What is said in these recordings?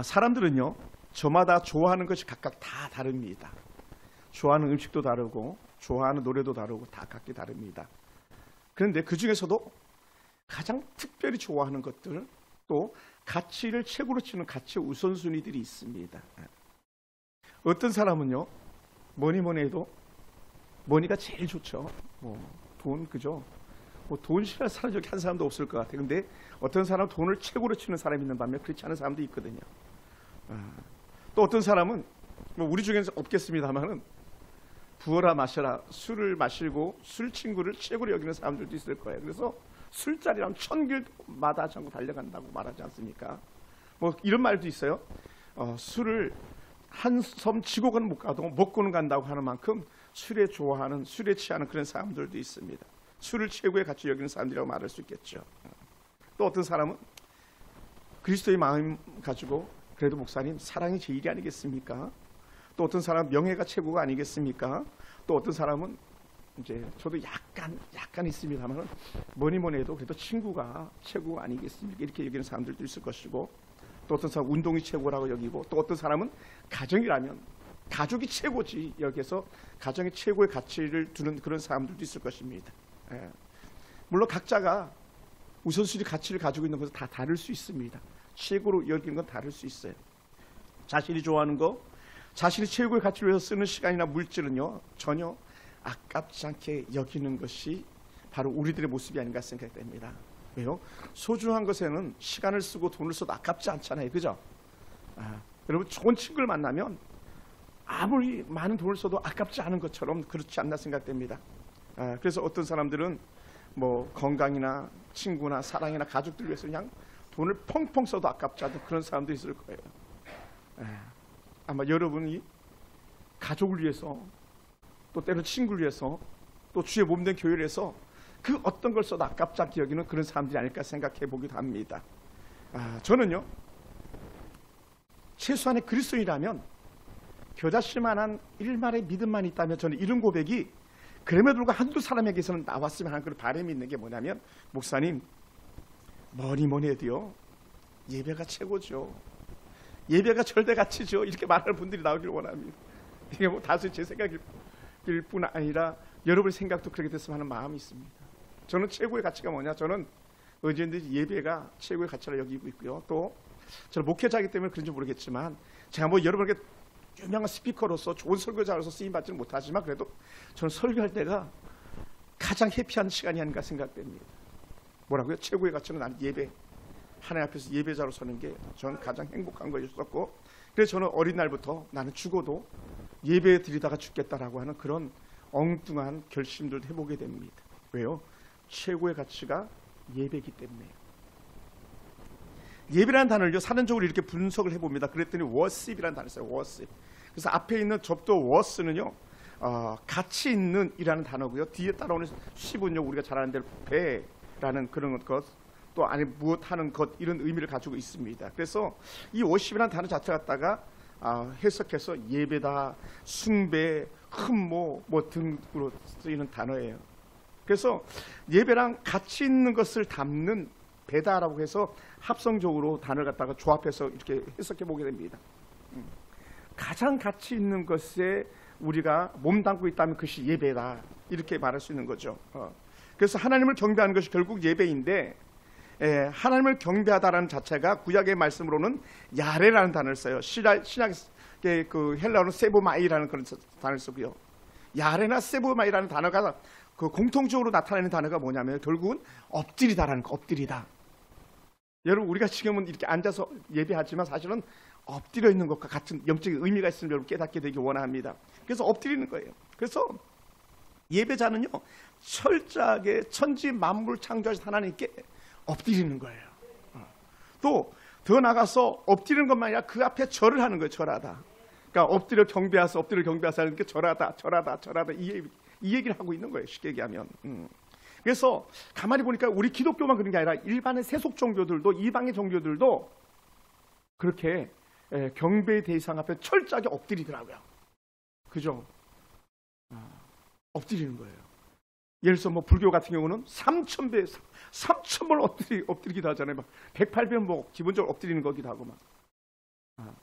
사람들은요, 저마다 좋아하는 것이 각각 다 다릅니다. 좋아하는 음식도 다르고 좋아하는 노래도 다르고 다 각기 다릅니다. 그런데 그 중에서도 가장 특별히 좋아하는 것들, 또 가치를 최고로 치는 가치 우선순위들이 있습니다. 어떤 사람은요, 뭐니 해도 머니가 제일 좋죠. 돈, 그죠? 돈 싫어하는 사람 여기 한 사람도 없을 것 같아요. 근데 어떤 사람은 돈을 최고로 치는 사람이 있는 반면 그렇지 않은 사람도 있거든요. 또 어떤 사람은 우리 중에는 없겠습니다만은 부어라 마셔라, 술을 마시고 술 친구를 최고로 여기는 사람들도 있을 거예요. 그래서 술자리라면 천길도 마다하지 않고 달려간다고 말하지 않습니까? 이런 말도 있어요. 술을 한 섬 지고는 못 가도 먹고는 간다고 하는 만큼 술에 취하는 그런 사람들도 있습니다. 술을 최고의 가치 여기는 사람들이라고 말할 수 있겠죠. 또 어떤 사람은 그리스도의 마음 가지고 그래도 목사님 사랑이 제일이 아니겠습니까? 또 어떤 사람은 명예가 최고가 아니겠습니까? 또 어떤 사람은 이제 저도 약간 있습니다만은 뭐니 해도 그래도 친구가 최고가 아니겠습니까? 이렇게 여기는 사람들도 있을 것이고, 또 어떤 사람은 운동이 최고라고 여기고, 또 어떤 사람은 가정이라면 가족이 최고지 여기서 가정이 최고의 가치를 두는 그런 사람들도 있을 것입니다. 물론 각자가 우선순위 가치를 가지고 있는 것은 다 다를 수 있습니다. 최고로 여기는 건 다를 수 있어요. 자신이 좋아하는 거, 자신이 최고의 가치를 위해서 쓰는 시간이나 물질은요, 전혀 아깝지 않게 여기는 것이 바로 우리들의 모습이 아닌가 생각됩니다. 왜요? 소중한 것에는 시간을 쓰고 돈을 써도 아깝지 않잖아요. 그죠? 여러분, 좋은 친구를 만나면 아무리 많은 돈을 써도 아깝지 않은 것처럼 그렇지 않나 생각됩니다. 그래서 어떤 사람들은 건강이나 친구나 사랑이나 가족들 위해서 그냥 돈을 펑펑 써도 아깝지 않은 그런 사람도 있을 거예요. 아마 여러분이 가족을 위해서, 또 때로 친구를 위해서, 또 주의 몸된 교회를 위해서 그 어떤 걸 써도 아깝지 않게 여기는 그런 사람들이 아닐까 생각해 보기도 합니다. 저는요, 최소한의 그리스도인이라면 겨자씨만한 일말의 믿음만 있다면 저는 이런 고백이 그럼에도 불구하고 한두 사람에게서는 나왔으면 하는 그런 바람이 있는 게 뭐냐면, 목사님 뭐니 해도요 예배가 최고죠. 예배가 절대가치죠. 이렇게 말하는 분들이 나오길 원합니다. 이게 다수 제 생각일 뿐 아니라 여러분의 생각도 그렇게 됐으면 하는 마음이 있습니다. 저는 최고의 가치가 뭐냐? 저는 언제든지 예배가 최고의 가치를 여기고 있고요. 또 저는 목회자이기 때문에 그런지 모르겠지만, 제가 여러분에게 유명한 스피커로서 좋은 설교자로서 쓰임받지는 못하지만 그래도 저는 설교할 때가 가장 해피한 시간이 아닌가 생각됩니다. 뭐라고요? 최고의 가치는 나는 예배, 하나님 앞에서 예배자로 서는 게 저는 가장 행복한 것이었고, 그래서 저는 어린 날부터 나는 죽어도 예배 드리다가 죽겠다라고 하는 그런 엉뚱한 결심들도 해보게 됩니다. 왜요? 최고의 가치가 예배이기 때문에요. 예배라는 단어를요, 사전적으로 이렇게 분석을 해봅니다. 그랬더니 worship이라는 단어를 써요. worship. 그래서 앞에 있는 접도 worth는요, 가치 있는 이라는 단어고요. 뒤에 따라오는 ship은요, 우리가 잘 아는 대로 배라는 그런 것, 또 안에 무엇 하는 것, 이런 의미를 가지고 있습니다. 그래서 이 worship이라는 단어 자체 갖다가 해석해서 예배다, 숭배, 흠모 등으로 쓰이는 단어예요. 그래서 예배랑 가치 있는 것을 담는 배다라고 해서 합성적으로 단어를 갖다가 조합해서 이렇게 해석해 보게 됩니다. 가장 가치 있는 것에 우리가 몸담고 있다면 그것이 예배다, 이렇게 말할 수 있는 거죠. 그래서 하나님을 경배하는 것이 결국 예배인데, 하나님을 경배하다라는 자체가 구약의 말씀으로는 야레라는 단어를 써요. 신약의 그 헬라어는 세보마이라는 그런 단어를 쓰고요. 야레나 세보마이라는 단어가 그 공통적으로 나타내는 단어가 뭐냐면 결국은 엎드리다라는 거, 엎드리다. 여러분, 우리가 지금은 이렇게 앉아서 예배하지만 사실은 엎드려 있는 것과 같은 영적인 의미가 있음을 여러분 깨닫게 되기 원합니다. 그래서 엎드리는 거예요. 그래서 예배자는요, 철저하게 천지 만물 창조하신 하나님께 엎드리는 거예요. 또 더 나가서 엎드리는 것만 아니라 그 앞에 절을 하는 거예요. 절하다. 그러니까 엎드려 경배하사 하는 게 절하다 이 얘기를 하고 있는 거예요. 쉽게 얘기하면. 그래서 가만히 보니까 우리 기독교만 그런 게 아니라 일반의 세속 종교들도, 이방의 종교들도 그렇게 경배의 대상 앞에 철저하게 엎드리더라고요. 그죠? 엎드리는 거예요. 예를 들어서 불교 같은 경우는 3,000번 엎드리기도 하잖아요. 막 108번 기본적으로 엎드리는 거기도 하고 막.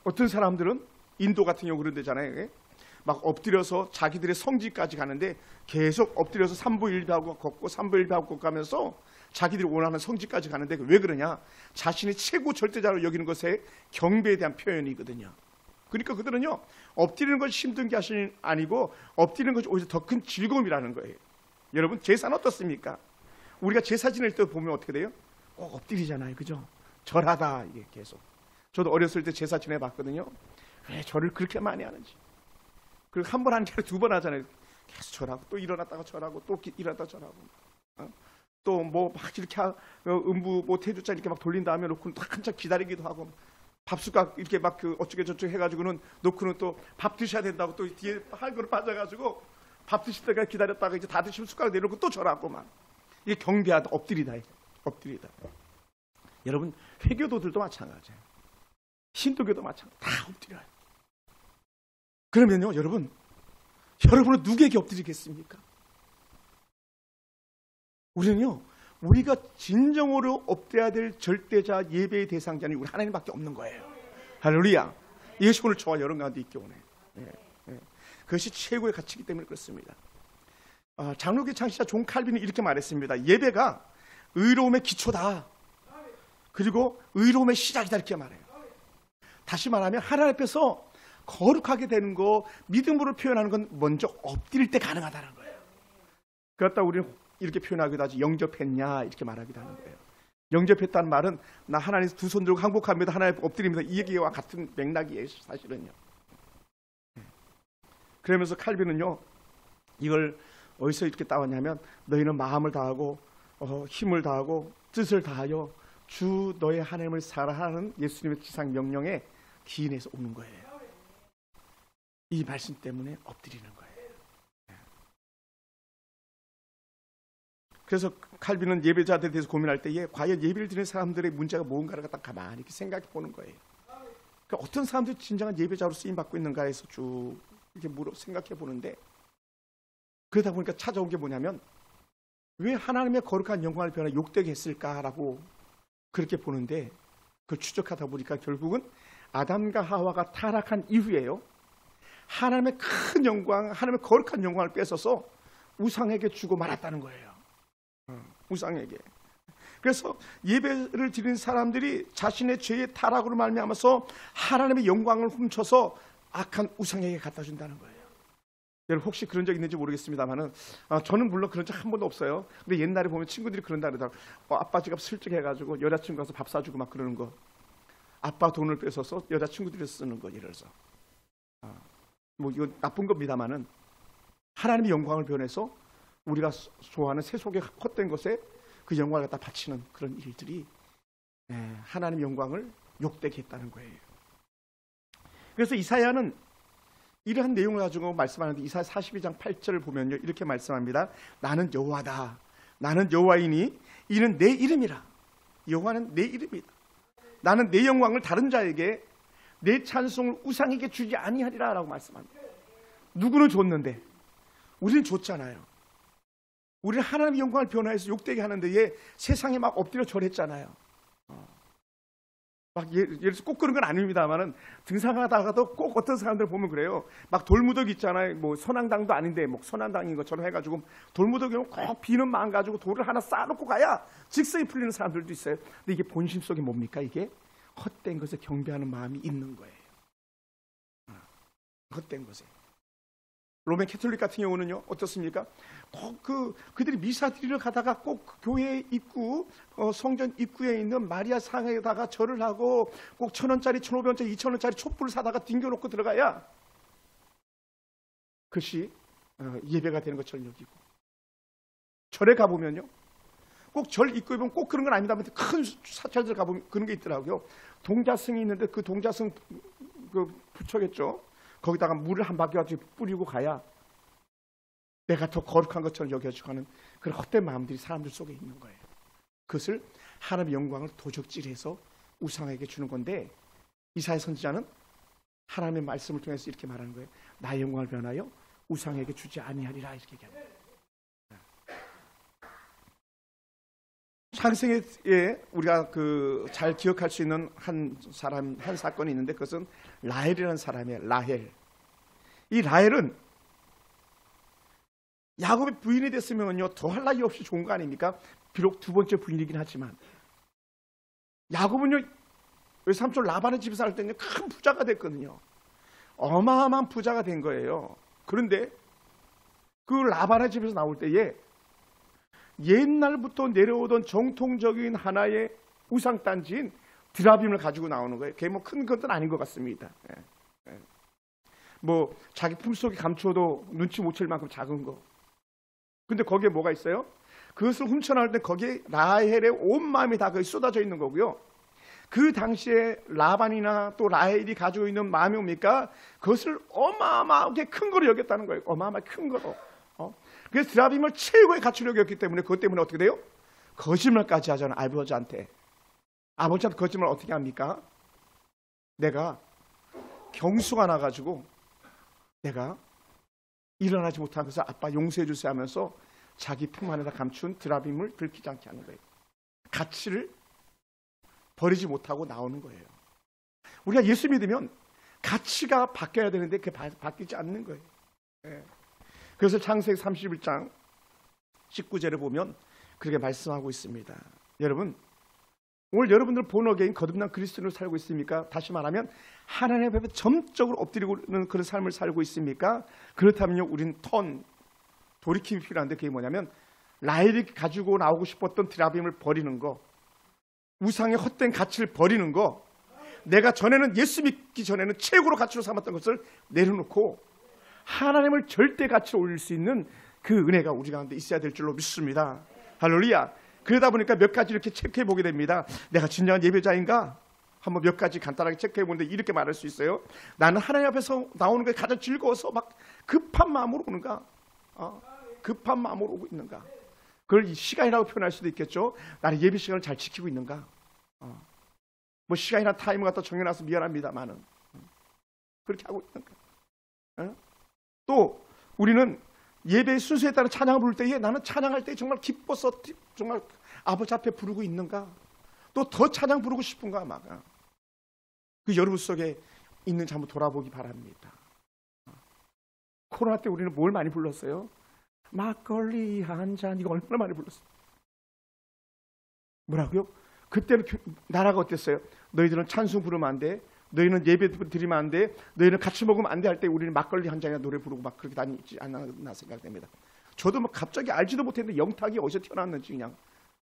어떤 사람들은 인도 같은 경우 그런 데잖아요. 막 엎드려서 자기들의 성지까지 가는데 계속 엎드려서 3부1비하고 걷고 3부1비하고 걷고 가면서 자기들이 원하는 성지까지 가는데 왜 그러냐? 자신이 최고 절대자로 여기는 것에 경배에 대한 표현이거든요. 그러니까 그들은요, 엎드리는 것이 힘든 게 아니고 엎드리는 것이 오히려 더 큰 즐거움이라는 거예요. 여러분, 제사는 어떻습니까? 우리가 제사 지낼 때 보면 어떻게 돼요? 꼭 엎드리잖아요. 그죠? 절하다, 이게 계속. 저도 어렸을 때 제사 지내봤거든요. 왜 절을 그렇게 많이 하는지. 그리고 한 번 하는 게 아니라 2번 하잖아요. 계속 절하고 또 일어났다가 절하고 또 일어났다가 절하고. 또 뭐 막 이렇게 음부 뭐 태주자 이렇게 막 돌린 다음에 놓고는 한참 기다리기도 하고, 밥숟가락 이렇게 막 그 어쩌게 저쩌게 해가지고는 놓고는 또 밥 드셔야 된다고 또 뒤에 할 거로 빠져가지고 밥 드실 때까지 기다렸다가 이제 다 드시면 숟가락 내놓고 또 절하고 막. 이게 경배하다, 엎드리다, 엎드리다. 여러분, 회교도들도 마찬가지예요. 신도교도 마찬가지. 다 엎드려요. 그러면요, 여러분은 누구에게 엎드리겠습니까? 우리는요, 우리가 진정으로 엎드려야 될 절대자 예배의 대상자는 우리 하나님밖에 없는 거예요. 할렐루야. 이것이 오늘 저와 여러분 가운데 있게 오네. 그것이 최고의 가치이기 때문에 그렇습니다. 장로교 창시자 존 칼빈은 이렇게 말했습니다. 예배가 의로움의 기초다. 그리고 의로움의 시작이다, 이렇게 말해요. 다시 말하면 하나님 앞에서 거룩하게 되는 거, 믿음으로 표현하는 건 먼저 엎드릴 때 가능하다는 거예요. 그렇다 우리는 이렇게 표현하기도 하지, 영접했냐 이렇게 말하기도 하는 거예요. 영접했다는 말은 나 하나님 두 손 들고 항복합니다, 하나님 엎드립니다, 이 얘기와 같은 맥락이에요, 사실은요. 그러면서 칼빈은요, 이걸 어디서 이렇게 따왔냐면, 너희는 마음을 다하고 힘을 다하고 뜻을 다하여 주 너의 하나님을 사랑하는 예수님의 지상 명령에 기인해서 오는 거예요. 이 말씀 때문에 엎드리는 거예요. 그래서 칼빈은 예배자들에 대해서 고민할 때에 과연 예배를 드리는 사람들의 문제가 뭔가를 갖다 가만히 이렇게 생각해 보는 거예요. 그러니까 어떤 사람들이 진정한 예배자로 쓰임 받고 있는가 해서 쭉 이렇게 생각해 보는데, 그러다 보니까 찾아온 게 뭐냐면, 왜 하나님의 거룩한 영광을 변화 욕되게 했을까라고 그렇게 보는데, 그걸 추적하다 보니까 결국은 아담과 하와가 타락한 이후에요, 하나님의 큰 영광, 하나님의 거룩한 영광을 뺏어서 우상에게 주고 말았다는 거예요. 우상에게. 그래서 예배를 드리는 사람들이 자신의 죄의 타락으로 말미암아서 하나님의 영광을 훔쳐서 악한 우상에게 갖다 준다는 거예요. 여러분 혹시 그런 적 있는지 모르겠습니다만은, 저는 물론 그런 적 한 번도 없어요. 근데 옛날에 보면 친구들이 그런다 그러더라고요. 아빠 지갑 슬쩍 해가지고 여자친구 가서 밥 사주고 막 그러는 거. 아빠 돈을 뺏어서 여자친구들이 쓰는 거, 예를 들어서. 뭐 이건 나쁜 겁니다만은, 하나님의 영광을 변해서 우리가 좋아하는 세속의 헛된 것에 그 영광을 갖다 바치는 그런 일들이 하나님의 영광을 욕되게 했다는 거예요. 그래서 이사야는 이러한 내용을 가지고 말씀하는데, 이사야 42장 8절을 보면요, 이렇게 말씀합니다. 나는 여호와다. 나는 여호와이니 이는 내 이름이라. 여호와는 내 이름이다. 나는 내 영광을 다른 자에게, 내 찬송을 우상에게 주지 아니하리라 라고 말씀합니다. 누구는 줬는데 우리는 줬잖아요. 우리는 하나님의 영광을 변화해서 욕되게 하는데 얘 세상에 막 엎드려 절했잖아요. 막 예를 들어서 꼭 그런 건 아닙니다만은, 등산하다가도 꼭 어떤 사람들 보면 그래요. 막 돌무더기 있잖아요. 뭐 선앙당도 아닌데 뭐 선앙당인 것처럼 해가지고 돌무더기 오면 꼭 비는 마음 가지고 돌을 하나 쌓아놓고 가야 직성이 풀리는 사람들도 있어요. 근데 이게 본심 속에 뭡니까? 이게 헛된 것에 경배하는 마음이 있는 거예요. 헛된 것에. 로맨 캐톨릭 같은 경우는요, 어떻습니까? 꼭 그들이 미사 드리러 가다가 꼭 교회 입구, 성전 입구에 있는 마리아 상에다가 절을 하고 꼭 1,000원짜리, 1,500원짜리, 2,000원짜리 촛불을 사다가 딩겨놓고 들어가야 그것이 예배가 되는 것처럼 여기고, 절에 가보면요, 꼭 절 입구에 보면 꼭 그런 건 아닙니다만 큰 사찰들 가보면 그런 게 있더라고요. 동자승이 있는데 그 동자승 부처겠죠. 거기다가 물을 한 바퀴 가지고 뿌리고 가야 내가 더 거룩한 것처럼 여겨지고 하는 그런 헛된 마음들이 사람들 속에 있는 거예요. 그것을 하나님의 영광을 도적질해서 우상에게 주는 건데, 이사야 선지자는 하나님의 말씀을 통해서 이렇게 말하는 거예요. 나의 영광을 변하여 우상에게 주지 아니하리라, 이렇게 얘기합니다. 창세기에 우리가 잘 기억할 수 있는 한 사건이 있는데 그것은 라헬이라는 사람이에요. 라헬. 이 라헬은 야곱의 부인이 됐으면요 더할 나위 없이 좋은 거 아닙니까? 비록 두 번째 부인이긴 하지만 야곱은요 외삼촌 라반의 집에 살 때는 큰 부자가 됐거든요. 어마어마한 부자가 된 거예요. 그런데 그 라반의 집에서 나올 때에 옛날부터 내려오던 정통적인 하나의 우상단지인 드라빔을 가지고 나오는 거예요. 그게 뭐 큰 것은 아닌 것 같습니다. 뭐 자기 품속에 감춰도 눈치 못 챌 만큼 작은 거. 근데 거기에 뭐가 있어요? 그것을 훔쳐나올 때 거기에 라헬의 온 마음이 다 거기 쏟아져 있는 거고요. 그 당시에 라반이나 또 라헬이 가지고 있는 마음이 뭡니까? 그것을 어마어마하게 큰 거로 여겼다는 거예요. 어마어마하게 큰 거로. 그래서 드라빔을 최고의 가치로 여겼기 때문에 그것 때문에 어떻게 돼요? 거짓말까지 하잖아요. 아버지한테. 아버지한테 거짓말 어떻게 합니까? 내가 경수가 나가지고 내가 일어나지 못한 것을 아빠 용서해 주세요 하면서 자기 품 안에다 감춘 드라빔을 들키지 않게 하는 거예요. 가치를 버리지 못하고 나오는 거예요. 우리가 예수 믿으면 가치가 바뀌어야 되는데 그게 바뀌지 않는 거예요. 그래서 창세기 31장 19절에 보면 그렇게 말씀하고 있습니다. 여러분, 오늘 여러분들 본어게인 거듭난 그리스도인으로 살고 있습니까? 다시 말하면 하나님 앞에 점적으로 엎드리는 그런 삶을 살고 있습니까? 그렇다면요, 우린 돌이킴이 필요한데 그게 뭐냐면 라헬이 가지고 나오고 싶었던 드라빔을 버리는 거, 우상의 헛된 가치를 버리는 거, 내가 전에는 예수 믿기 전에는 최고로 가치로 삼았던 것을 내려놓고 하나님을 절대 가치로 올릴 수 있는 그 은혜가 우리 가운데 있어야 될 줄로 믿습니다. 할렐루야. 그러다 보니까 몇 가지 이렇게 체크해 보게 됩니다. 내가 진정한 예배자인가? 한번 몇 가지 간단하게 체크해 보는데 이렇게 말할 수 있어요. 나는 하나님 앞에서 나오는 게 가장 즐거워서 막 급한 마음으로 오는가? 급한 마음으로 오고 있는가? 그걸 이 시간이라고 표현할 수도 있겠죠. 나는 예배 시간을 잘 지키고 있는가? 뭐 시간이나 타임을 갖다 정해놔서 미안합니다만은 그렇게 하고 있는가? 또 우리는 예배의 순서에 따라 찬양을 부를 때에 나는 찬양할 때 정말 기뻐서 정말 아버지 앞에 부르고 있는가? 또 더 찬양 부르고 싶은가? 막 그 여러분 속에 있는지 한번 돌아보기 바랍니다. 코로나 때 우리는 뭘 많이 불렀어요? 막걸리 한 잔, 이거 얼마나 많이 불렀어요? 뭐라고요? 그때는 나라가 어땠어요? 너희들은 찬송 부르면 안 돼. 너희는 예배 드리면 안 돼. 너희는 같이 먹으면 안 돼 할 때 우리는 막걸리 한 잔이나 노래 부르고 막 그렇게 다니지 않나 생각됩니다. 저도 뭐 갑자기 알지도 못했는데 영탁이 어디서 튀어나왔는지 그냥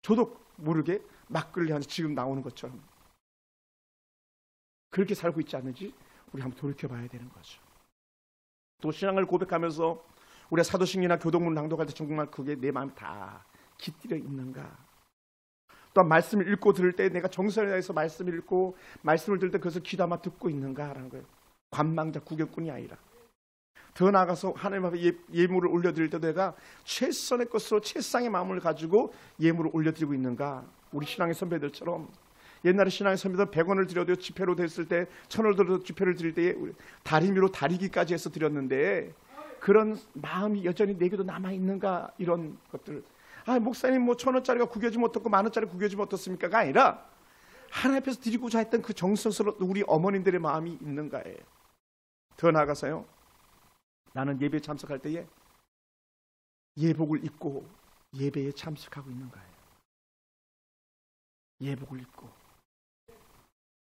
저도 모르게 막걸리 한 잔 지금 나오는 것처럼 그렇게 살고 있지 않는지 우리 한번 돌이켜봐야 되는 거죠. 또 신앙을 고백하면서 우리가 사도신경이나 교동문 낭독할 때 정말 그게 내 마음이 다 깃들여 있는가? 또 말씀을 읽고 들을 때 내가 정성을 다해서 말씀을 읽고 말씀을 들을 때 그것을 귀담아 듣고 있는가라는 거예요. 관망자 구경꾼이 아니라 더 나아가서 하나님 앞에 예물을 올려드릴 때도 내가 최선의 것으로 최상의 마음을 가지고 예물을 올려드리고 있는가? 우리 신앙의 선배들처럼 옛날에 신앙의 선배들 100원을 드려도 지폐로 됐을 때 1000원을 들어도 지폐를 드릴 때에 다리미로 다리기까지 해서 드렸는데 그런 마음이 여전히 내게도 남아있는가? 이런 것들. 목사님 뭐 1000원짜리가 구겨지면 어떻고 10,000원짜리 구겨지면 어떻습니까가 아니라 하나님 앞에서 드리고자 했던 그 정성스러운 우리 어머님들의 마음이 있는가예요. 더 나아가서요, 나는 예배에 참석할 때에 예복을 입고 예배에 참석하고 있는가예요. 예복을 입고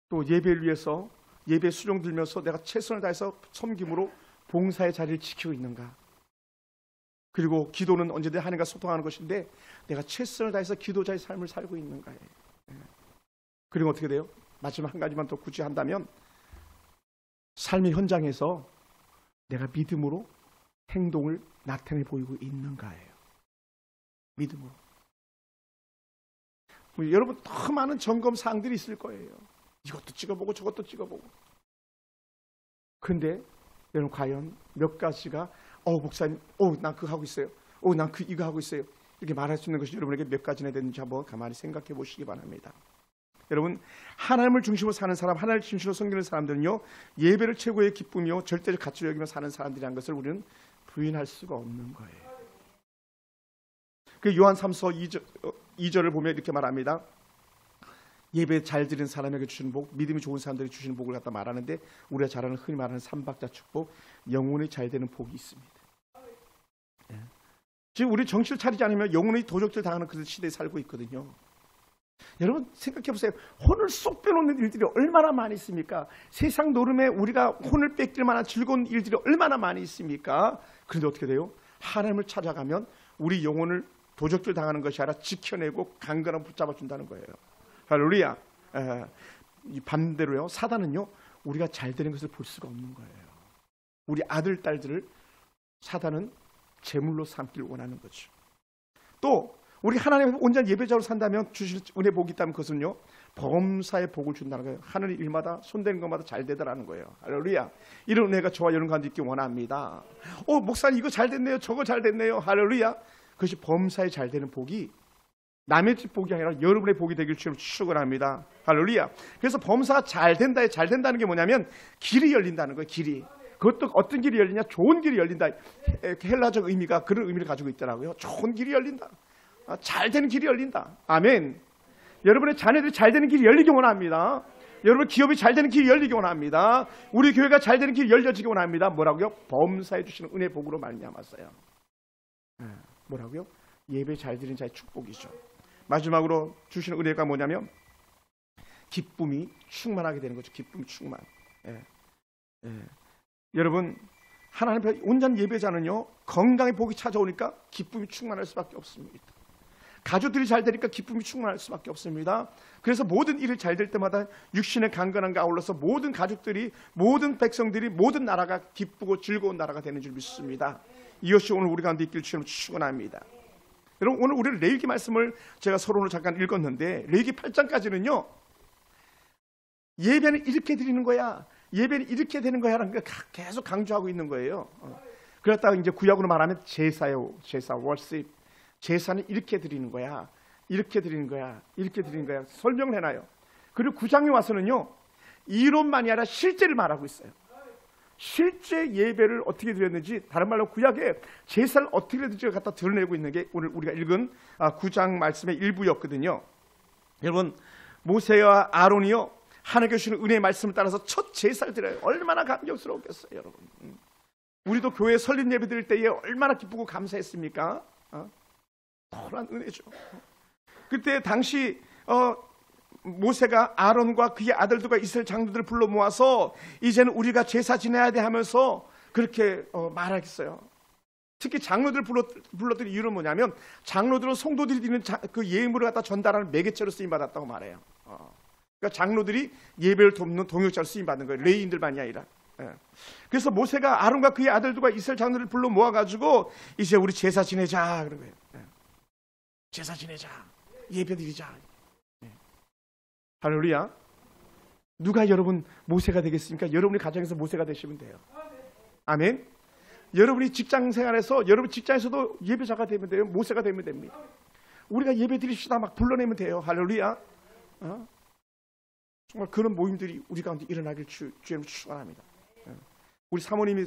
또 예배를 위해서 예배 수종 들면서 내가 최선을 다해서 섬김으로 봉사의 자리를 지키고 있는가. 그리고 기도는 언제든 하나님과 소통하는 것인데 내가 최선을 다해서 기도자의 삶을 살고 있는가예요. 그리고 어떻게 돼요? 마지막 한 가지만 더 굳이 한다면 삶의 현장에서 내가 믿음으로 행동을 나타내 보이고 있는가예요. 믿음으로. 여러분 더 많은 점검 사항들이 있을 거예요. 이것도 찍어보고 저것도 찍어보고. 그런데 여러분 과연 몇 가지가 목사님, 난 그거 하고 있어요. 난 이거 하고 있어요. 이렇게 말할 수 있는 것이 여러분에게 몇 가지나 되는지 한번 가만히 생각해 보시기 바랍니다. 여러분, 하나님을 중심으로 사는 사람, 하나님을 중심으로 섬기는 사람들은요, 예배를 최고의 기쁨이요 절대적 가치로 여기며 사는 사람들이라는 것을 우리는 부인할 수가 없는 거예요. 그 요한 3서 2절을 보면 이렇게 말합니다. 예배 잘 드리는 사람에게 주시는 복, 믿음이 좋은 사람들이 주시는 복을 갖다 말하는데 우리가 잘 아는 흔히 말하는 삼박자 축복, 영혼이 잘 되는 복이 있습니다. 지금 우리 정신을 차리지 않으면 영혼이 도적질 당하는 그런 시대에 살고 있거든요. 여러분 생각해 보세요. 혼을 쏙 빼놓는 일들이 얼마나 많이 있습니까? 세상 노름에 우리가 혼을 뺏길 만한 즐거운 일들이 얼마나 많이 있습니까? 그런데 어떻게 돼요? 하나님을 찾아가면 우리 영혼을 도적질 당하는 것이 아니라 지켜내고 강건하게 붙잡아 준다는 거예요. 할렐루야. 이 반대로요, 사단은요, 우리가 잘 되는 것을 볼 수가 없는 거예요. 우리 아들 딸들을 사단은 제물로 삼기를 원하는 거죠. 또 우리 하나님의 온전한 예배자로 산다면 주실 은혜 복이 있다면 그것은요, 범사의 복을 준다는 거예요. 하늘 일마다 손대는 것마다 잘 되더라는 거예요. 할렐루야. 이런 은혜가 저와 여러분 가운데 있기 원합니다. 목사님 이거 잘 됐네요, 저거 잘 됐네요. 할렐루야. 그것이 범사에 잘 되는 복이 남의 집 복이 아니라 여러분의 복이 되길 주님 축원합니다. 할렐루야. 그래서 범사가 잘 된다는 게 뭐냐면 길이 열린다는 거예요. 길이. 그것도 어떤 길이 열리냐? 좋은 길이 열린다. 헬라적 의미가 그런 의미를 가지고 있더라고요. 좋은 길이 열린다. 잘 되는 길이 열린다. 아멘. 여러분의 자녀들이 잘 되는 길이 열리기 원합니다. 여러분 기업이 잘 되는 길이 열리기 원합니다. 우리 교회가 잘 되는 길이 열려지기 원합니다. 뭐라고요? 범사해 주시는 은혜 복으로 말미암았어요. 뭐라고요? 예배 잘 드리는 자의 축복이죠. 마지막으로 주시는 은혜가 뭐냐면 기쁨이 충만하게 되는 거죠. 기쁨 충만. 여러분 하나님 온전한 예배자는요, 건강의 복이 찾아오니까 기쁨이 충만할 수밖에 없습니다. 가족들이 잘 되니까 기쁨이 충만할 수밖에 없습니다. 그래서 모든 일을 잘 될 때마다 육신의 강건함과 아울러서 모든 가족들이, 모든 백성들이, 모든 나라가 기쁘고 즐거운 나라가 되는 줄 믿습니다. 이것이 오늘 우리 가운데 있길 주님 축원합니다. 여러분 오늘 우리는 레위기 말씀을 제가 서론을 잠깐 읽었는데 레위기 8장까지는요, 예배는 이렇게 드리는 거야, 예배는 이렇게 되는 거야 라는 걸 계속 강조하고 있는 거예요. 그랬다가 이제 구약으로 말하면 제사요, 제사, 월십, 제사는 이렇게 드리는 거야, 이렇게 드리는 거야, 이렇게 드리는 거야 설명을 해놔요. 그리고 9장에 와서는요, 이론만이 아니라 실제를 말하고 있어요. 실제 예배를 어떻게 드렸는지, 다른 말로 구약에 제사를 어떻게 드렸는지 갖다 드러내고 있는 게 오늘 우리가 읽은 9장 말씀의 일부였거든요. 여러분 모세와 아론이요, 하나님께 주시는 은혜의 말씀을 따라서 첫 제사를 드려요. 얼마나 감격스러웠겠어요, 여러분. 우리도 교회 설립 예배 드릴 때에 얼마나 기쁘고 감사했습니까? 놀라운 은혜죠. 그때 당시 모세가 아론과 그의 아들들과 이스라엘 장로들을 불러 모아서 이제는 우리가 제사 지내야 돼 하면서 그렇게 말하겠어요. 특히 장로들을 불러들인 이유는 뭐냐면 장로들은 성도들이 드리는 그 예물을 갖다 전달하는 매개체로 쓰임받았다고 말해요. 그러니까 장로들이 예배를 돕는 동역자로 쓰임받는 거예요. 레위인들만이 아니라. 그래서 모세가 아론과 그의 아들들과 이스라엘 장로들을 불러 모아가지고 이제 우리 제사 지내자 그런 거예요. 제사 지내자, 예배 드리자. 할렐루야. 누가 여러분 모세가 되겠습니까? 여러분이 가정에서 모세가 되시면 돼요. 아멘. 여러분이 직장 생활에서, 여러분 직장에서도 예배자가 되면 돼요. 모세가 되면 됩니다. 우리가 예배 드립시다 막 불러내면 돼요. 할렐루야. 정말 그런 모임들이 우리 가운데 일어나길 주님 축원합니다. 우리 사모님이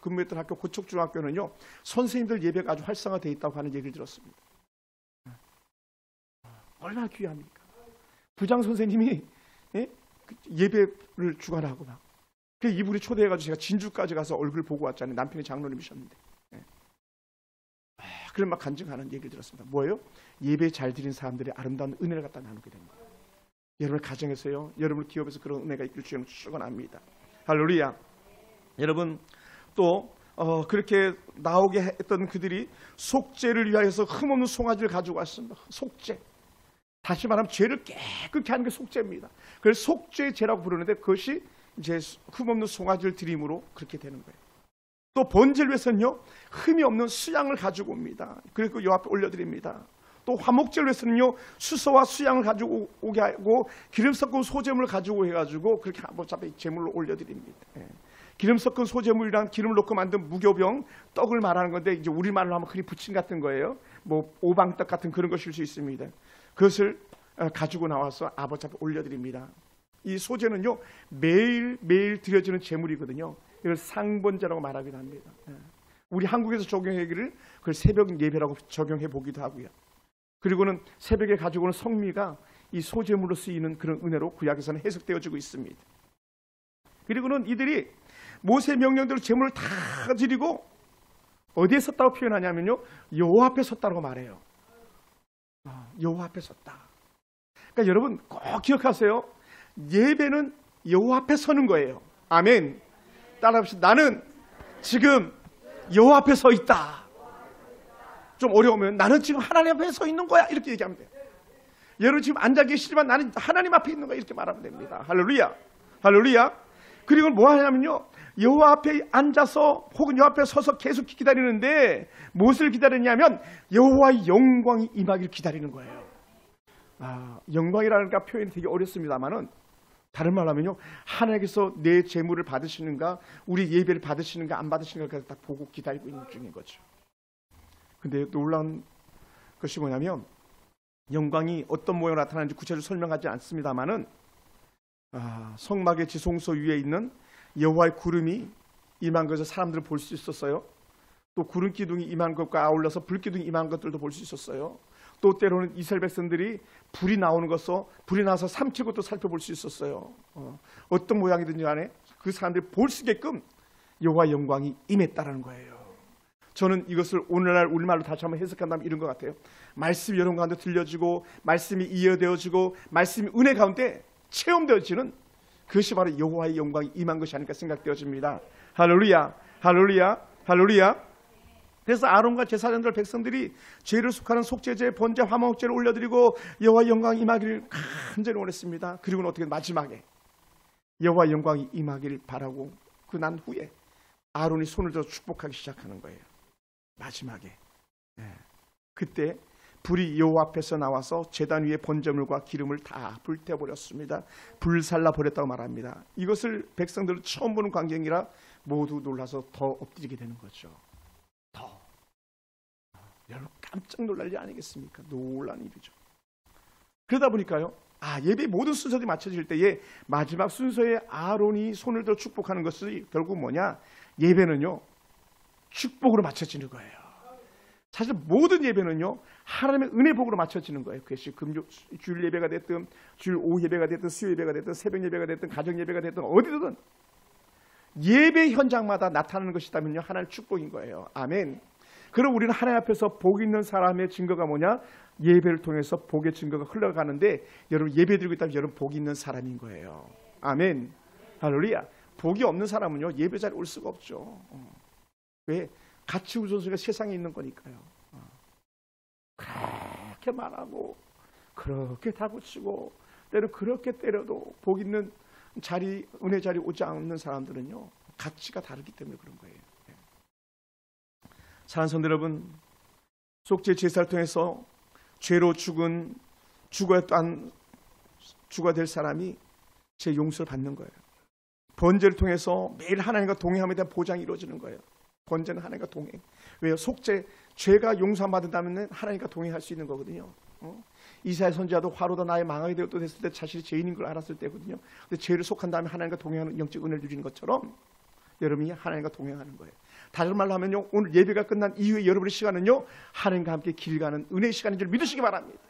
근무했던 학교 고척중학교는요, 선생님들 예배가 아주 활성화되어 있다고 하는 얘기를 들었습니다. 얼마나 귀합니까? 부장 선생님이 예배를 주관하고 막, 이분이 초대해가지고 제가 진주까지 가서 얼굴 보고 왔잖아요. 남편이 장로님이셨는데. 그런 막 간증하는 얘기를 들었습니다. 뭐예요? 예배 잘 드린 사람들의 아름다운 은혜를 갖다 나누게 됩니다. 여러분 가정에서요, 여러분 기업에서 그런 은혜가 있길 주님 축원합니다. 할렐루야. 여러분 또 그렇게 나오게 했던 그들이 속죄를 위하여서 흠없는 송아지를 가지고 왔습니다. 속죄. 다시 말하면 죄를 깨끗게 하는 게 속죄입니다. 그래서 속죄제라고 부르는데 그것이 이제 흠없는 송아지를 드림으로 그렇게 되는 거예요. 또 번제를 위해서는요, 흠이 없는 수양을 가지고 옵니다. 그리고 요 앞에 올려드립니다. 또 화목제를 위해서는요, 수소와 수양을 가지고 오게 하고 기름 섞은 소제물을 가지고 해가지고 그렇게 어차피 제물로 올려드립니다. 기름 섞은 소제물이란 기름을 넣고 만든 무교병 떡을 말하는 건데, 이제 우리말로 하면 흔히 부침 같은 거예요. 뭐 오방떡 같은 그런 것일 수 있습니다. 그것을 가지고 나와서 아버지 앞에 올려드립니다. 이 소제는요, 매일 드려지는 제물이거든요. 이걸 상번제라고 말하기도 합니다. 우리 한국에서 적용하기를 그걸 새벽 예배라고 적용해 보기도 하고요. 그리고는 새벽에 가지고 오는 성미가 이 소제물로 쓰이는 그런 은혜로 구약에서는 해석되어지고 있습니다. 그리고는 이들이 모세 명령대로 제물을 다 드리고 어디에 섰다고 표현하냐면요, 여호와 앞에 섰다고 말해요. 여호와 앞에 섰다. 그러니까 여러분 꼭 기억하세요. 예배는 여호와 앞에 서는 거예요. 아멘. 따라합시다. 나는 지금 여호와 앞에 서 있다. 좀 어려우면 나는 지금 하나님 앞에 서 있는 거야, 이렇게 얘기하면 돼요. 여러분 지금 앉아 계시지만 나는 하나님 앞에 있는 거야, 이렇게 말하면 됩니다. 할렐루야. 할렐루야. 그리고 뭐 하냐면요, 여호와 앞에 앉아서 혹은 여호와 앞에 서서 계속 기다리는데 무엇을 기다리냐면 여호와의 영광이 임하기를 기다리는 거예요. 영광이라는 표현이 되게 어렵습니다만은 다른 말로 하면요, 하나님께서 내 재물을 받으시는가, 우리 예배를 받으시는가 안 받으시는가 딱 보고 기다리고 있는 중인 거죠. 근데 놀라운 것이 뭐냐면 영광이 어떤 모양으로 나타나는지 구체적으로 설명하지 않습니다만은 성막의 지성소 위에 있는 여호와의 구름이 임한 것을 사람들은 볼 수 있었어요. 또 구름 기둥이 임한 것과 아울러서 불 기둥이 임한 것들도 볼 수 있었어요. 또 때로는 이스라엘 백성들이 불이 나오는 것을 불이 나서 삼키고 또 살펴볼 수 있었어요. 어떤 모양이든지 간에 그 사람들이 볼 수 있게끔 여호와의 영광이 임했다라는 거예요. 저는 이것을 오늘날 우리말로 다시 한번 해석한다면 이런 것 같아요. 말씀이 여러분 가운데 들려지고 말씀이 이어되어지고 말씀이 은혜 가운데 체험되어지는 그것이 바로 여호와의 영광이 임한 것이 아닐까 생각되어집니다. 할렐루야, 할렐루야, 할렐루야. 그래서 아론과 제사장들 백성들이 죄를 속하는 속죄제, 번제, 화목제를 올려드리고 여호와의 영광이 임하기를 간절히 원했습니다. 그리고는 어떻게 마지막에 여호와의 영광이 임하기를 바라고 그 난 후에 아론이 손을 들어 축복하기 시작하는 거예요. 마지막에 그때 불이 여호와 앞에서 나와서 제단 위에 번제물과 기름을 다 불태워버렸습니다. 불살라 버렸다고 말합니다. 이것을 백성들은 처음 보는 광경이라 모두 놀라서 더 엎드리게 되는 거죠. 더 여러분 깜짝 놀랄 일 아니겠습니까? 놀란 일이죠. 그러다 보니까요, 예배 모든 순서들이 맞춰질 때에 마지막 순서에 아론이 손을 들어 축복하는 것이 결국 뭐냐? 예배는요 축복으로 맞춰지는 거예요. 사실 모든 예배는요 하나님의 은혜 복으로 맞춰지는 거예요. 그것이 주일 예배가 됐든 주일 오후 예배가 됐든 수요 예배가 됐든 새벽 예배가 됐든 가정 예배가 됐든 어디든 예배 현장마다 나타나는 것이다면요 하나님의 축복인 거예요. 아멘. 그럼 우리는 하나님 앞에서 복 있는 사람의 증거가 뭐냐? 예배를 통해서 복의 증거가 흘러가는데 여러분 예배 드리고 있다면 여러분 복이 있는 사람인 거예요. 아멘. 할렐루야. 복이 없는 사람은요 예배 자리에 올 수가 없죠. 왜? 같이 우선순위가 세상에 있는 거니까요. 그렇게 말하고 그렇게 다그치고 때로 그렇게 때려도 복 있는 자리, 은혜 자리 오지 않는 사람들은요 가치가 다르기 때문에 그런 거예요. 사랑하는 성도 여러분, 속죄 제사를 통해서 죄로 죽어야 될 사람이 제 용서를 받는 거예요. 번제를 통해서 매일 하나님과 동행함에 대한 보장이 이루어지는 거예요. 번제는 하나님과 동행. 왜요? 속죄, 죄가 용서함 받는다면 하나님과 동행할 수 있는 거거든요. 이사야 선지자도 화로다 나의 망하게 되었다 됐을 때 자신이 죄인인 걸 알았을 때거든요. 근데 죄를 속한 다음에 하나님과 동행하는 영적 은혜를 누리는 것처럼 여러분이 하나님과 동행하는 거예요. 다른 말로 하면요, 오늘 예배가 끝난 이후에 여러분의 시간은요 하나님과 함께 길 가는 은혜의 시간인 줄 믿으시기 바랍니다.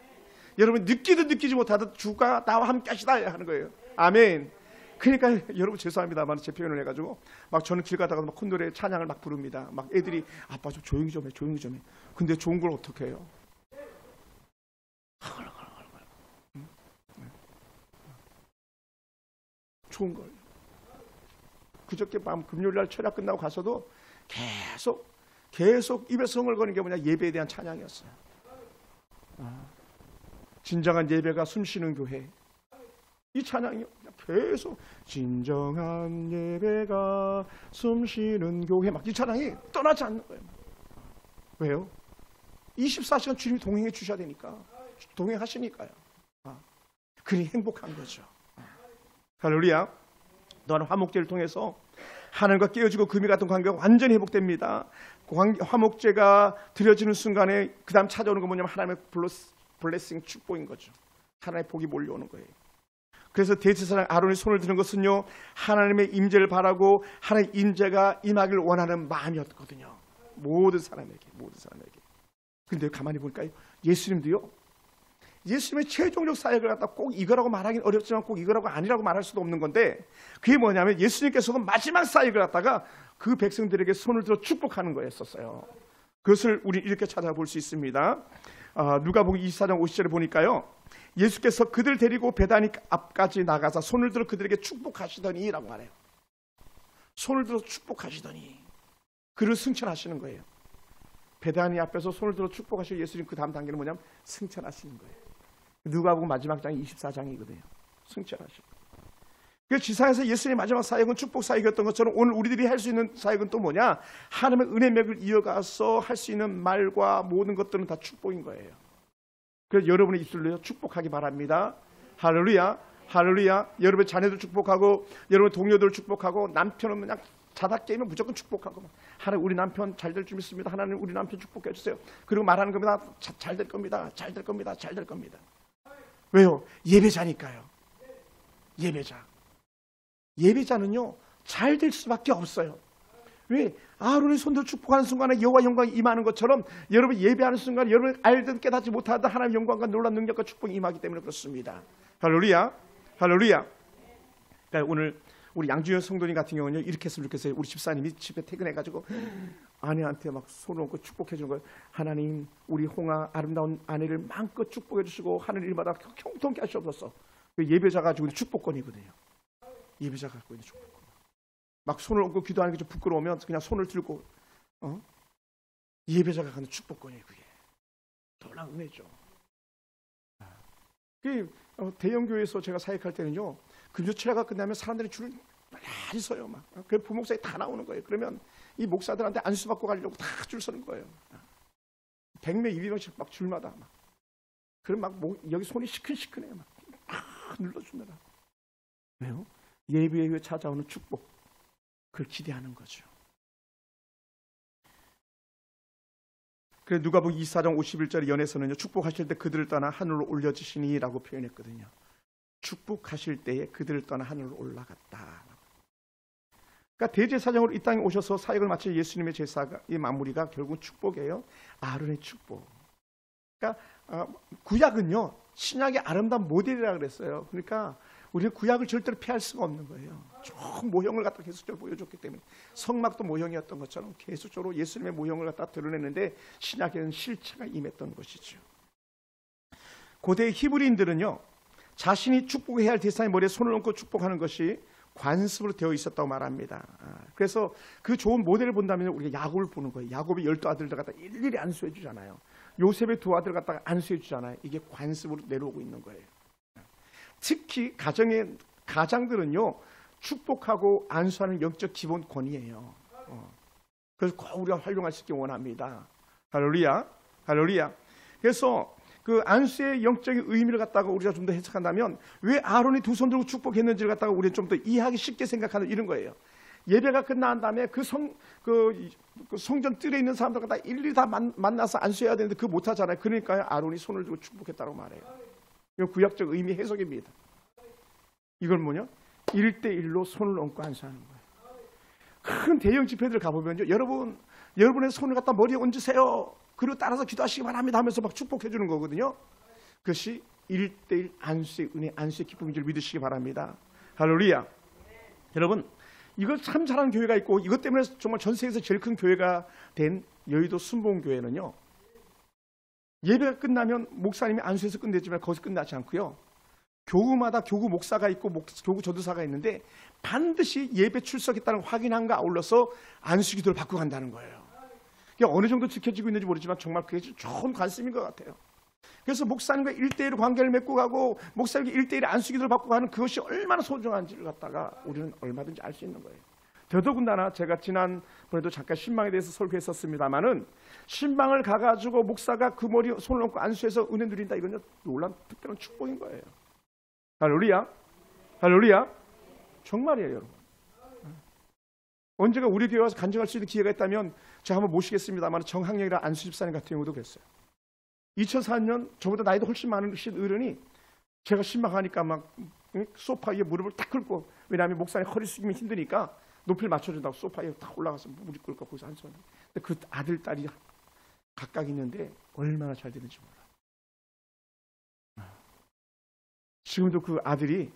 여러분 느끼든 느끼지 못하든 주가 나와 함께 하시다 하는 거예요. 아멘. 그러니까 여러분 죄송합니다만 제 표현을 해가지고 막 저는 길 가다가 막 콧노래 찬양을 막 부릅니다. 막 애들이 아빠 좀 조용히 좀 해, 조용히 좀 해. 근데 좋은 걸 어떻게 해요? 좋은 걸. 그저께 밤 금요일날 철야 끝나고 가서도 계속 입에서 흥얼거리는 게 뭐냐? 예배에 대한 찬양이었어요. 진정한 예배가 숨쉬는 교회. 이 찬양이 계속 진정한 예배가 숨쉬는 교회 막 이 찬양이 떠나지 않는 거예요. 왜요? 24시간 주님이 동행해 주셔야 되니까. 동행하시니까요. 그리 행복한 거죠. 할렐루야. 또한 화목제를 통해서 하늘과 깨어지고 금이 같은 관계가 완전히 회복됩니다. 화목제가 드려지는 순간에 그 다음 찾아오는 건 뭐냐면 하나님의 블레싱 축복인 거죠. 하나님의 복이 몰려오는 거예요. 그래서 대제사장 아론이 손을 드는 것은요 하나님의 임재를 바라고 하나님의 임재가 임하기를 원하는 마음이었거든요. 모든 사람에게. 근데 가만히 보니까요, 예수님도요, 예수님의 최종적 사역을 갖다 꼭 이거라고 말하기는 어렵지만 꼭 이거라고 아니라고 말할 수도 없는 건데, 그게 뭐냐면 예수님께서도 마지막 사역을 갖다가 그 백성들에게 손을 들어 축복하는 거였었어요. 그것을 우리 이렇게 찾아볼 수 있습니다. 누가복음 24장 50절에 보니까요, 예수께서 그들 데리고 베다니 앞까지 나가서 손을 들어 그들에게 축복하시더니 라고 말해요. 손을 들어 축복하시더니, 그를 승천하시는 거예요. 베다니 앞에서 손을 들어 축복하시고 예수님 그 다음 단계는 뭐냐면 승천하시는 거예요. 누가복음 마지막 장이 24장이거든요. 승천하시고. 그 지상에서 예수님의 마지막 사역은 축복 사역이었던 것처럼 오늘 우리들이 할 수 있는 사역은 또 뭐냐? 하나님의 은혜 맥을 이어가서 할 수 있는 말과 모든 것들은 다 축복인 거예요. 그래서 여러분의 입술로 축복하기 바랍니다. 할렐루야, 할렐루야. 여러분의 자녀들 축복하고, 여러분의 동료들 축복하고, 남편은 그냥 자다 깨면 무조건 축복하고, 하나님 우리 남편 잘 될 줄 믿습니다. 하나님 우리 남편 축복해 주세요. 그리고 말하는 겁니다. 잘 될 겁니다. 잘 될 겁니다. 잘 될 겁니다. 왜요? 예배자니까요. 예배자는요 잘 될 수밖에 없어요. 왜? 아론의 손들 축복하는 순간에 여호와 영광이 임하는 것처럼 여러분 예배하는 순간에 여러분 알든 깨닫지 못하든 하나님의 영광과 놀라운 능력과 축복이 임하기 때문에 그렇습니다. 할렐루야, 할렐루야. 그러니까 오늘 우리 양주현 성도님 같은 경우는요 이렇게 했으면 좋겠어요. 우리 집사님이 집에 퇴근해가지고 아내한테 막 손을 얹고 축복해 주는 거예요. 하나님 우리 홍아 아름다운 아내를 마음껏 축복해 주시고 하는 일마다 형통케 하시옵소서. 예배자 가지고 있는 축복권이거든요. 예배자가 갖고 있는 축복권. 막 손을 얹고 기도하는 게 좀 부끄러우면 그냥 손을 들고 예배자가 갖는 축복권이에요. 그게 놀라운 은혜죠. 대형 교회에서 제가 사역할 때는요 금요철회가 끝나면 사람들이 줄을 많이 서요. 막 그 부목사에 다 나오는 거예요. 그러면 이 목사들한테 안수 받고 가려고 다 줄 서는 거예요. 100명 200명씩 막 줄마다 막. 그럼 막 여기 손이 시큰시큰해요. 막 눌러주느라. 왜요? 예배 후에 찾아오는 축복, 그걸 기대하는 거죠. 그래서 누가복음 24장 51절의 연에서는요 축복하실 때 그들을 떠나 하늘로 올려지시니 라고 표현했거든요. 축복하실 때에 그들을 떠나 하늘로 올라갔다. 그러니까 대제사장으로 이 땅에 오셔서 사역을 마친 예수님의 제사가 이 마무리가 결국 축복이에요. 아론의 축복. 그러니까 구약은요 신약의 아름다운 모델이라고 그랬어요. 그러니까 우리는 구약을 절대로 피할 수가 없는 거예요. 쭉 모형을 갖다 계속적으로 보여줬기 때문에 성막도 모형이었던 것처럼 계속적으로 예수님의 모형을 갖다 드러냈는데 신약에는 실체가 임했던 것이죠. 고대 히브리인들은요 자신이 축복해야 할 대상의 머리에 손을 얹고 축복하는 것이 관습으로 되어 있었다고 말합니다. 그래서 그 좋은 모델을 본다면 우리가 야곱을 보는 거예요. 야곱이 12아들들 갖다 일일이 안수해 주잖아요. 요셉의 2아들 갖다가 안수해 주잖아요. 이게 관습으로 내려오고 있는 거예요. 특히 가장들은요 축복하고 안수하는 영적 기본권이에요. 그래서 꼭 우리가 활용할 수 있게 원합니다. 할렐루야, 할렐루야. 그래서 그 안수의 영적인 의미를 갖다가 우리가 좀 더 해석한다면 왜 아론이 두 손 들고 축복했는지를 갖다가 우리는 좀 더 이해하기 쉽게 생각하는 이런 거예요. 예배가 끝난 다음에 그 성전 뜰에 있는 사람들 갖다 일일이 다 만나서 안수해야 되는데 그거 못 하잖아요. 그러니까 아론이 손을 들고 축복했다고 말해요. 이건 구약적 의미 해석입니다. 이건 뭐냐? 1대1로 손을 얹고 안수하는 거예요. 큰 대형 집회들 가보면요, 여러분의 손을 갖다 머리에 얹으세요. 그리고 따라서 기도하시기 바랍니다 하면서 막 축복해 주는 거거든요. 그것이 1대1 안수의 은혜, 안수의 기쁨인 줄 믿으시기 바랍니다. 할렐루야. 여러분, 이걸 참 잘하는 교회가 있고 이것 때문에 정말 전 세계에서 제일 큰 교회가 된 여의도 순복음교회는요, 예배가 끝나면 목사님이 안수해서 끝내지만 거기서 끝나지 않고요, 교구마다 교구 목사가 있고 교구 전도사가 있는데 반드시 예배 출석했다는 확인함과 아울러서 안수 기도를 받고 간다는 거예요. 어느 정도 지켜지고 있는지 모르지만 정말 그게 좋은 관심인 것 같아요. 그래서 목사님과 1대1 관계를 맺고 가고 목사님과 1대1 안수 기도를 받고 가는 그것이 얼마나 소중한지를 갖다가 우리는 얼마든지 알 수 있는 거예요. 더더군다나 제가 지난번에도 잠깐 신방에 대해서 설교했었습니다마는 신방을 가가지고 목사가 그 머리에 손을 얹고 안수해서 은혜 누린다, 이건 놀라운 특별한 축복인 거예요. 할렐루야, 할렐루야. 정말이에요, 여러분. 언제가 우리 교회 와서 간증할 수 있는 기회가 있다면 제가 한번 모시겠습니다만 정학령이라 안수 집사님 같은 경우도 그랬어요. 2004년 저보다 나이도 훨씬 많으신 어른이 제가 신방하니까 막 소파 위에 무릎을 딱 꿇고, 왜냐하면 목사님 허리 숙이면 힘드니까 높이를 맞춰준다고 소파에 탁 올라가서 물이 끓고 거기서 한숨. 근데 그 아들 딸이 각각 있는데 얼마나 잘 되는지 몰라. 지금도 그 아들이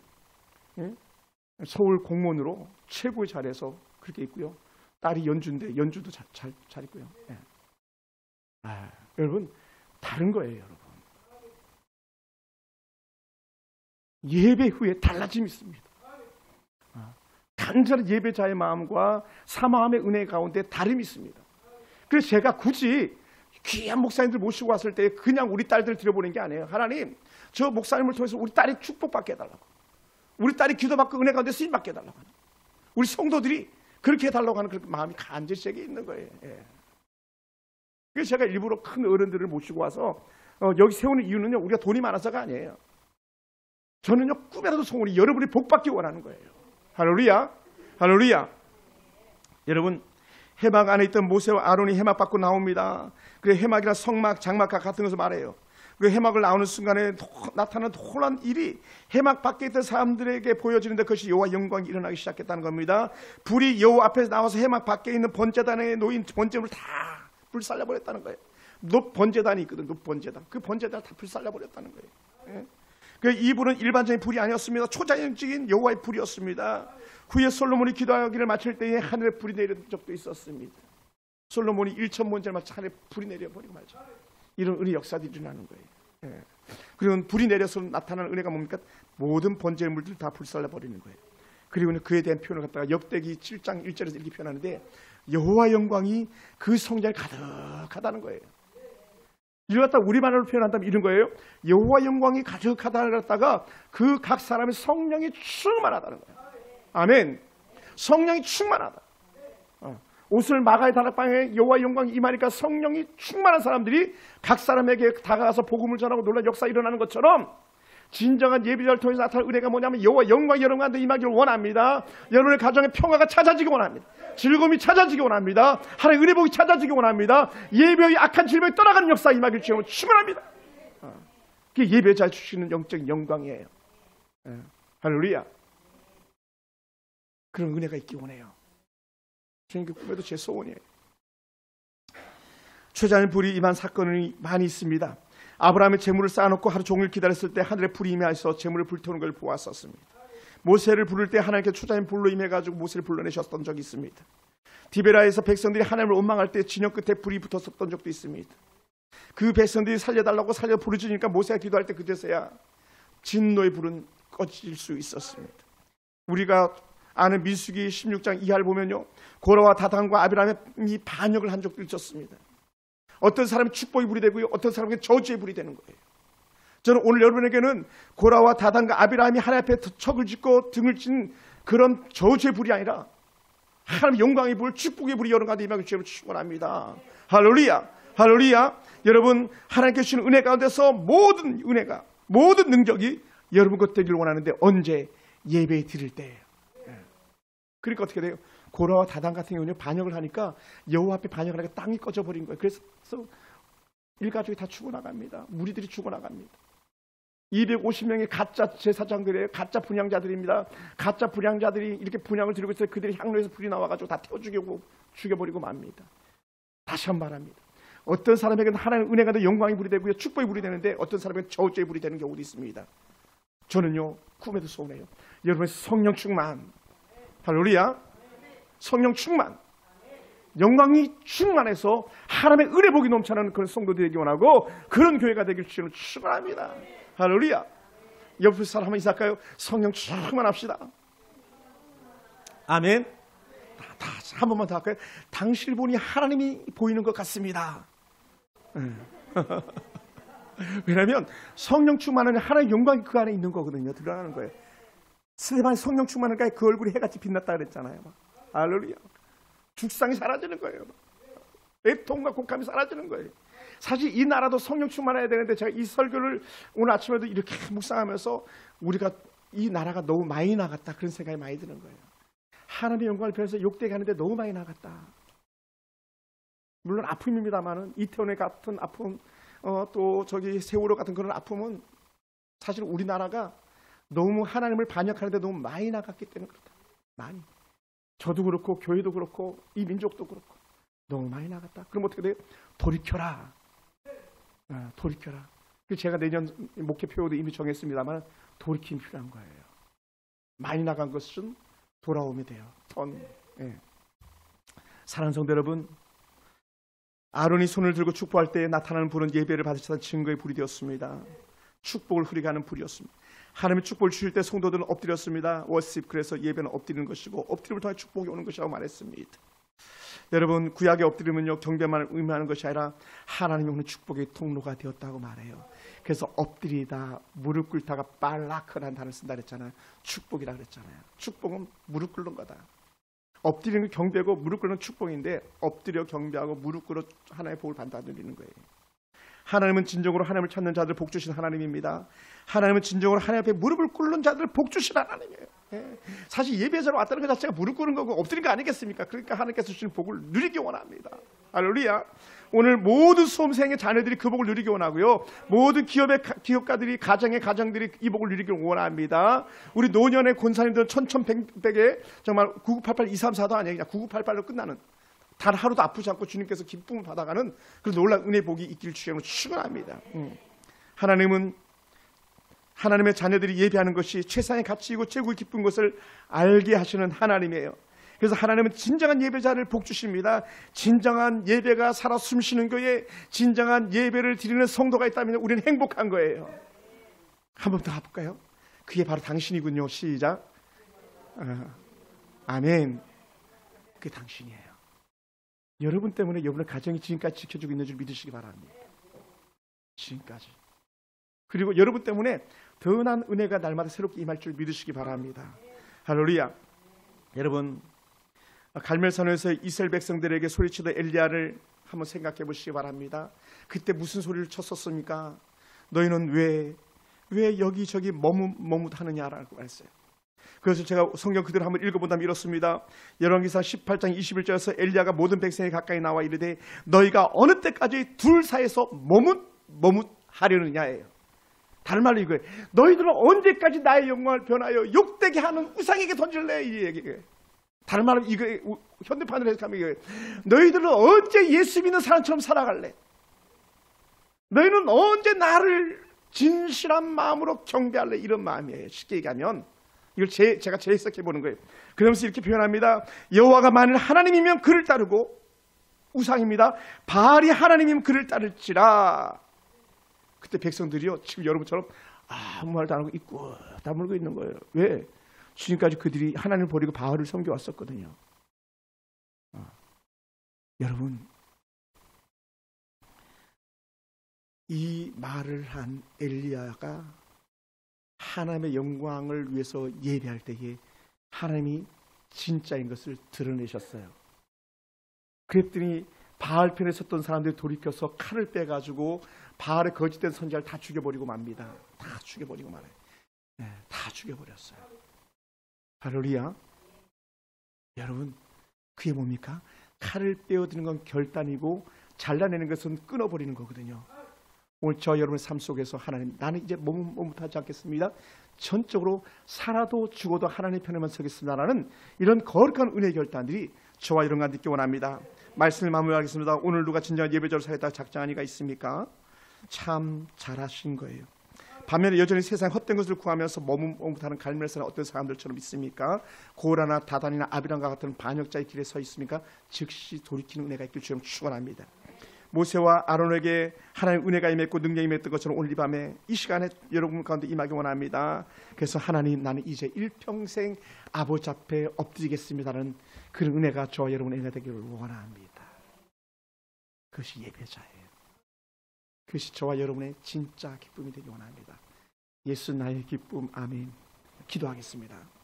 서울 공무원으로 최고의 잘해서 그렇게 있고요. 딸이 연주인데 연주도 잘 있고요. 여러분 다른 거예요, 여러분. 예배 후에 달라짐이 있습니다. 간절한 예배자의 마음과 사마음의 은혜 가운데 다름이 있습니다. 그래서 제가 굳이 귀한 목사님들 모시고 왔을 때 그냥 우리 딸들 들여보낸 게 아니에요. 하나님, 저 목사님을 통해서 우리 딸이 축복받게 해달라고, 우리 딸이 기도받고 은혜 가운데 쓰임받게 해달라고 하는, 우리 성도들이 그렇게 해달라고 하는 그런 마음이 간절히 제게 있는 거예요. 그래서 제가 일부러 큰 어른들을 모시고 와서 여기 세우는 이유는요, 우리가 돈이 많아서가 아니에요. 저는요, 꿈에라도 소원이 여러분이 복받기 원하는 거예요. 할렐루야, 할렐루야. 여러분, 해막 안에 있던 모세와 아론이 해막 밖으로 나옵니다. 그래, 해막이나 성막, 장막과 같은 것을 말해요. 그 해막을 나오는 순간에 나타나는 놀라운 일이 해막 밖에 있던 사람들에게 보여지는데 그것이 여호와 영광이 일어나기 시작했다는 겁니다. 불이 여호와 앞에서 나와서 해막 밖에 있는 번제단에 놓인 번제물을 다 불살려버렸다는 거예요. 높 번제단이 있거든, 높 번제단. 그 번제단을 다 불살려버렸다는 거예요. 이 불은 일반적인 불이 아니었습니다. 초자연적인 여호와의 불이었습니다. 후에 솔로몬이 기도하기를 마칠 때에 하늘에 불이 내린 적도 있었습니다. 솔로몬이 1,000번째를 마치 하늘에 불이 내려버리고 말죠. 이런 은혜 역사들이 일어나는 거예요. 그리고 불이 내려서 나타나는 은혜가 뭡니까? 모든 번제물들 다 불살려버리는 거예요. 그리고 그에 대한 표현을 갖다가 역대기 7장 1절에서 이렇게 표현하는데 여호와 영광이 그 성전에 가득하다는 거예요. 이걸 갖다 우리말로 표현한다면 이런 거예요. 여호와 영광이 가득하다를 갖다가 그 각 사람의 성령이 충만하다는 거예요. 아멘. 성령이 충만하다. 옷을 마가의 다락방에 여호와 영광이 임하니까 성령이 충만한 사람들이 각 사람에게 다가가서 복음을 전하고 놀라운 역사가 일어나는 것처럼 진정한 예배자를 통해서 나타날 은혜가 뭐냐면 여호와 영광이 여러분한테 임하기를 원합니다. 여러분의 가정에 평화가 찾아지기 원합니다. 즐거움이 찾아지기 원합니다. 하나님의 은혜복이 찾아지기 원합니다. 예배의 악한 질병이 떠나가는 역사가 임하기를 주님으로 축원합니다. 그게 예배자를 주시는 영적인 영광이에요. 할렐루야. 그런 은혜가 있기 원해요. 저는 그 꿈에도 제 소원이에요. 초자연 불이 임한 사건이 많이 있습니다. 아브라함의 재물을 쌓아놓고 하루 종일 기다렸을 때 하늘에 불이 임해서 재물을 불태우는 걸 보았었습니다. 모세를 부를 때 하나님께 초자연 불로 임해가지고 모세를 불러내셨던 적이 있습니다. 디베라에서 백성들이 하나님을 원망할 때 진영 끝에 불이 붙었었던 적도 있습니다. 그 백성들이 살려달라고 살려 부르짖으니까 모세가 기도할 때 그제서야 진노의 불은 꺼질 수 있었습니다. 우리가 아는 민수기 16장 이하를 보면요, 고라와 다단과 아비람이 반역을 한 적도 있었습니다. 어떤 사람은 축복의 불이 되고요, 어떤 사람은 저주의 불이 되는 거예요. 저는 오늘 여러분에게는 고라와 다단과 아비람이 하나님 앞에 척을 짓고 등을 친 그런 저주의 불이 아니라 하나님 영광의 불, 축복의 불이 여러분 가운데 임하기를 주님으로 축원합니다. 할렐루야, 할렐루야. 여러분, 하나님께 주시는 은혜 가운데서 모든 은혜가, 모든 능력이 여러분 것 되기를 원하는데 언제? 예배 드릴 때예요. 그러니까 어떻게 돼요? 고라와 다단 같은 경우는 반역을 하니까 여호와 앞에 반역을 하니까 땅이 꺼져버린 거예요. 그래서 일가족이 다 죽어나갑니다. 무리들이 죽어나갑니다. 250명의 가짜 제사장들이에요. 가짜 분향자들입니다. 가짜 분향자들이 이렇게 분향을 드리고 있어요. 그들이 향로에서 불이 나와가지고 다 태워 죽여버리고 맙니다. 다시 한 번 말합니다. 어떤 사람에게는 하나님의 은혜가 되 영광의 불이 되고요, 축복의 불이 되는데 어떤 사람에게는 저주의 불이 되는 경우도 있습니다. 저는요, 꿈에도 소원해요. 여러분의 성령 충만, 할렐루야, 성령 충만, 영광이 충만해서 하나님의 은혜 복이 넘쳐나는 그런 성도들이 되기 원하고 그런 교회가 되길 주님을 축원합니다. 할렐루야. 옆에 사람 한번 인사할까요? 성령 충만합시다. 아멘. 한 번만 더 할까요? 당신을 보니 하나님이 보이는 것 같습니다. 왜냐하면 성령 충만은 하나님의 영광이 그 안에 있는 거거든요. 드러나는 거예요. 스테반이 성령 충만하니까 그 얼굴이 해같이 빛났다 그랬잖아요. 할렐루야. 죽상이 사라지는 거예요. 애통과 곡함이 사라지는 거예요. 사실 이 나라도 성령 충만해야 되는데 제가 이 설교를 오늘 아침에도 이렇게 묵상하면서 우리가 이 나라가 너무 많이 나갔다 그런 생각이 많이 드는 거예요. 하나님의 영광을 배워서 욕되게 하는데 너무 많이 나갔다. 물론 아픔입니다만은 이태원의 같은 아픔, 또 저기 세월호 같은 그런 아픔은 사실 우리나라가 너무 하나님을 반역하는데 너무 많이 나갔기 때문에 그렇다. 많이. 저도 그렇고 교회도 그렇고 이 민족도 그렇고 너무 많이 나갔다. 그럼 어떻게 돼요? 돌이켜라. 돌이켜라. 제가 내년 목회 표도 이미 정했습니다만 돌이킴이 필요한 거예요. 많이 나간 것은 돌아오면 돼요. 사랑하는 성도 여러분, 아론이 손을 들고 축복할 때 나타나는 불은 예배를 받으시던 증거의 불이 되었습니다. 축복을 흐리게 하는 불이었습니다. 하나님의 축복을 주실 때 성도들은 엎드렸습니다. 워십, 그래서 예배는 엎드리는 것이고 엎드림을 통해 축복이 오는 것이라고 말했습니다. 여러분, 구약의 엎드림은요 경배만 의미하는 것이 아니라 하나님이 오는 축복의 통로가 되었다고 말해요. 그래서 엎드리다, 무릎 꿇다가 빨라크라는 단어를 쓴다 그랬잖아요. 축복이라 그랬잖아요. 축복은 무릎 꿇는 거다. 엎드리는 경배고 무릎 꿇는 축복인데 엎드려 경배하고 무릎 꿇어 하나님의 복을 받아들이는 거예요. 하나님은 진정으로 하나님을 찾는 자들 복 주신 하나님입니다. 하나님은 진정으로 하나님 앞에 무릎을 꿇는 자들 복 주신 하나님이에요. 사실 예배자로 왔다는 것 자체가 무릎 꿇는 거고 엎드린 거 아니겠습니까? 그러니까 하나님께서 주신 복을 누리기 원합니다. 할렐루야. 오늘 모든 수험생의 자녀들이 그 복을 누리기 원하고요. 모든 기업가들이 가정들이 이 복을 누리기 원합니다. 우리 노년의 권사님들은 천천백백에 정말 9988-234도 아니야. 9988로 끝나는 단 하루도 아프지 않고 주님께서 기쁨을 받아가는 그런 놀라운 은혜 복이 있기를 주님으로 축원합니다. 하나님은 하나님의 자녀들이 예배하는 것이 최상의 가치이고 최고의 기쁜 것을 알게 하시는 하나님이에요. 그래서 하나님은 진정한 예배자를 복 주십니다. 진정한 예배가 살아 숨쉬는 교회, 진정한 예배를 드리는 성도가 있다면 우리는 행복한 거예요. 한 번 더 가볼까요? 그게 바로 당신이군요. 시작. 아멘. 그게 당신이에요. 여러분 때문에 여러분의 가정이 지금까지 지켜주고 있는 줄 믿으시기 바랍니다. 지금까지. 그리고 여러분 때문에 더 나은 은혜가 날마다 새롭게 임할 줄 믿으시기 바랍니다. 할렐루야. 여러분, 갈멜산에서 이스라엘 백성들에게 소리치던 엘리야를 한번 생각해 보시기 바랍니다. 그때 무슨 소리를 쳤었습니까? 너희는 왜 여기저기 머뭇하느냐라고 했어요. 그래서 제가 성경 그대로 한번 읽어본다면 이렇습니다. 열왕기상 18장 21절에서 엘리야가 모든 백성에 가까이 나와 이르되 너희가 어느 때까지 둘 사이에서 머뭇하려느냐예요. 다른 말로 이거예요. 너희들은 언제까지 나의 영광을 변하여 욕되게 하는 우상에게 던질래? 이 얘기예요. 다른 말로 이거 현대판으로 해석하면 이거예요. 너희들은 언제 예수 믿는 사람처럼 살아갈래? 너희는 언제 나를 진실한 마음으로 경배할래? 이런 마음이에요. 쉽게 얘기하면 이걸 제가 재해석해 보는 거예요. 그러면서 이렇게 표현합니다. 여호와가 만일 하나님이면 그를 따르고, 우상입니다. 바알이 하나님이면 그를 따를지라. 그때 백성들이요 지금 여러분처럼 아무 말도 안 하고 있고 다물고 있는 거예요. 왜? 지금까지 그들이 하나님을 버리고 바알을 섬겨왔었거든요. 여러분, 이 말을 한 엘리야가 하나님의 영광을 위해서 예배할 때에 하나님이 진짜인 것을 드러내셨어요. 그랬더니 바알 편에 섰던 사람들이 돌이켜서 칼을 빼가지고 바알의 거짓된 선지자를 다 죽여버리고 맙니다. 다 죽여버리고 말아요. 다 죽여버렸어요. 할렐루야. 여러분, 그게 뭡니까? 칼을 빼어드는 건 결단이고 잘라내는 것은 끊어버리는 거거든요. 오늘 저 여러분의 삶 속에서 하나님, 나는 이제 머뭇하지 않겠습니다. 전적으로 살아도 죽어도 하나님 편에만 서겠습니다라는 이런 거룩한 은혜 결단들이 저와 여러분과 있기 원합니다. 말씀을 마무리하겠습니다. 오늘 누가 진정한 예배자로 살겠다 작정한 이가 있습니까? 참 잘하신 거예요. 반면에 여전히 세상 헛된 것을 구하면서 머뭇하는 갈멜산의 어떤 사람들처럼 있습니까? 고라나 다단이나 아비람과 같은 반역자의 길에 서 있습니까? 즉시 돌이키는 은혜가 있길 주님 축원합니다. 모세와 아론에게 하나님 은혜가 임했고 능력이 임했던 것처럼 오늘 이 밤에 이 시간에 여러분 가운데 임하기 원합니다. 그래서 하나님, 나는 이제 일평생 아버지 앞에 엎드리겠습니다는 그런 은혜가 저와 여러분의 은혜가 되기를 원합니다. 그것이 예배자예요. 그것이 저와 여러분의 진짜 기쁨이 되기 원합니다. 예수 나의 기쁨. 아멘. 기도하겠습니다.